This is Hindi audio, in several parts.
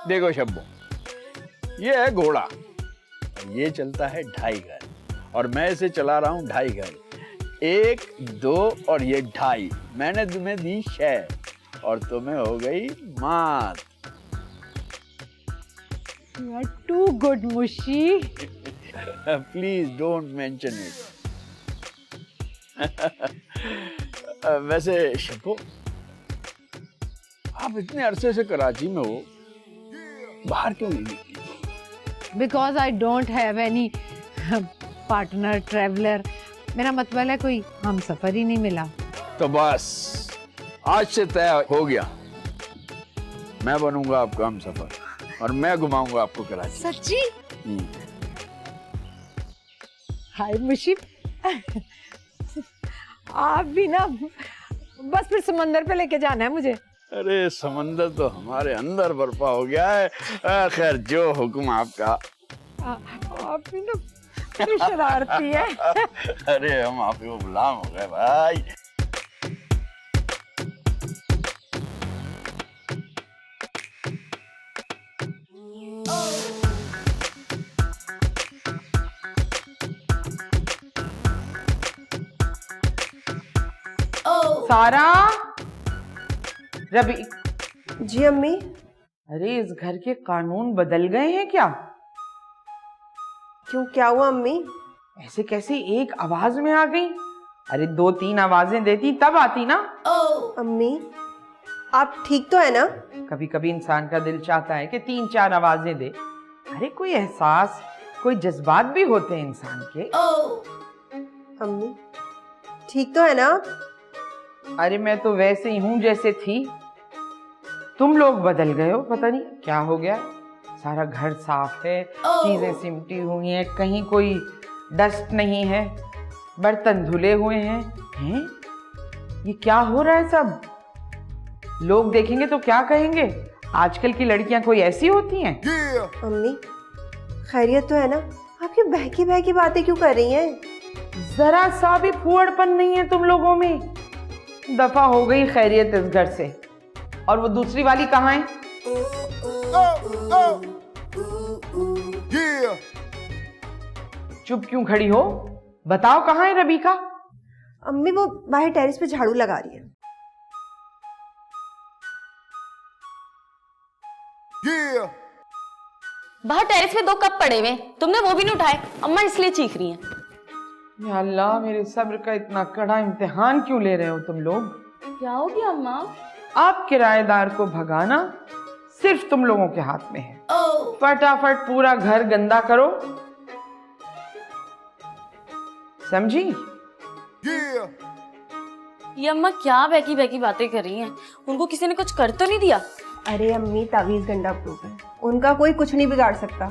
देखो शब्बो, ये है घोड़ा, ये चलता है 2.5 घर और मैं इसे चला रहा हूँ 2.5 घर। 1, 2 और ये 2.5, मैंने तुम्हें दी 6 और तुम्हें हो गई मात। You are too good, मुशी। Please don't mention it. वैसे शब्बो, आप इतने अरसे से कराची में हो, बाहर क्यों नहीं निकली? Because I don't have any partner traveler। मेरा मतलब है कोई हम सफर ही नहीं मिला। तो बस आज से तय हो गया, मैं बनूंगा आपका हम सफर और मैं घुमाऊंगा आपको कराची। सच्ची? हाय मुशी, आप भी ना बस फिर समंदर पे लेके जाना है मुझे। अरे समंदर तो हमारे अंदर बर्पा हो गया है। खैर जो हुक्म आपका। आप भी ना बड़ी शरारती है। अरे हम आपके गुलाम हो गए भाई। सारा, रबी। जी अम्मी। अरे इस घर के कानून बदल गए हैं क्या? क्यों, क्या हुआ अम्मी? ऐसे कैसे एक आवाज में आ गई? अरे 2-3 आवाजें देती तब आती ना। अम्मी आप ठीक तो है ना? कभी कभी इंसान का दिल चाहता है कि 3-4 आवाजें दे। अरे कोई एहसास, कोई जज्बात भी होते हैं इंसान के। अम्मी ठीक तो है ना आप? अरे मैं तो वैसे ही हूं जैसे थी। तुम लोग बदल गए हो, पता नहीं क्या हो गया। सारा घर साफ है, चीजें सिमटी हुई हैं, कहीं कोई डस्ट नहीं है, बर्तन धुले हुए हैं। हैं? ये क्या हो रहा है सब? लोग देखेंगे तो क्या कहेंगे? आजकल की लड़कियां कोई ऐसी होती हैं? अम्मी खैरियत तो है ना? आप ये बहकी बहकी बातें क्यों कर रही हैं? जरा सा भी फूहड़पन नहीं है तुम लोगों में। दफा हो गई खैरियत इस घर से। और वो दूसरी वाली कहाँ है? चुप क्यों खड़ी हो? बताओ कहाँ है रबीका? अम्मी वो बाहर टेरेस पे झाड़ू लगा रही है। बाहर टेरेस पे 2 कप पड़े हुए, तुमने वो भी नहीं उठाए, अम्मा इसलिए चीख रही हैं। या अल्लाह, मेरे सब्र का इतना कड़ा इम्तिहान क्यों ले रहे हो तुम लोग? क्या हो गया अम्मा? आप किराएदार को भगाना सिर्फ तुम लोगों के हाथ में है। फटाफट पूरा घर गंदा करो, समझी? ये अम्मा क्या बहकी बहकी बातें कर रही हैं? उनको किसी ने कुछ कर तो नहीं दिया? अरे अम्मी तावीज गंडा प्रूफ है, उनका कोई कुछ नहीं बिगाड़ सकता।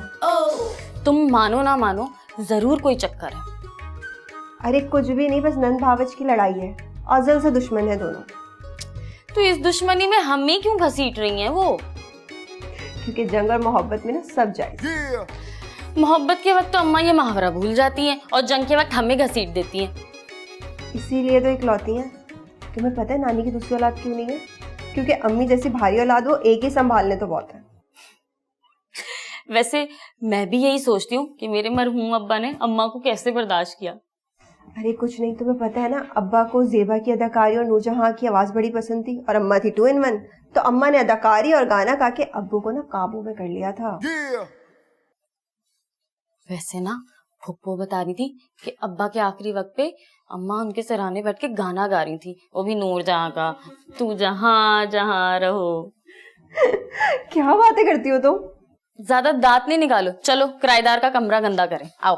तुम मानो ना मानो, जरूर कोई चक्कर है। अरे कुछ भी नहीं, बस नंद भावच की लड़ाई है, अजल से दुश्मन है दोनों। तो इस दुश्मनी में हम ही क्यों घसीट रही हैं वो? क्योंकि जंग और मोहब्बत में ना सब जायज। मोहब्बत के वक्त तो अम्मा ये मुहावरा भूल जाती हैं और जंग के वक्त हमें घसीट देती हैं। इसीलिए तो इकलौती हैं। तुम्हें पता है नानी की दूसरी औलाद क्यों नहीं है? क्योंकि अम्मी जैसी भारी औलाद वो एक ही संभालने तो बहुत है। वैसे मैं भी यही सोचती हूँ कि मेरे मरहूम अब्बा ने अम्मा को कैसे बर्दाश्त किया। अरे कुछ नहीं, तुम्हें पता है ना अब्बा को जेबा की अदाकारी और नूरजहां की आवाज बड़ी पसंद थी और अम्मा थी 2 in 1। तो अम्मा ने अदाकारी और गाना गा के अब्बू को ना काबू में कर लिया था। वैसे ना फुप्पो बता रही थी कि अब्बा के आखिरी वक्त पे अम्मा उनके सराहने बैठ के गाना गा रही थी, वो भी नूरजहां का, तू जहां जहां रहो। क्या बातें करती हो तुम? ज्यादा दांत नहीं निकालो, चलो किराएदार का कमरा गंदा करें, आओ।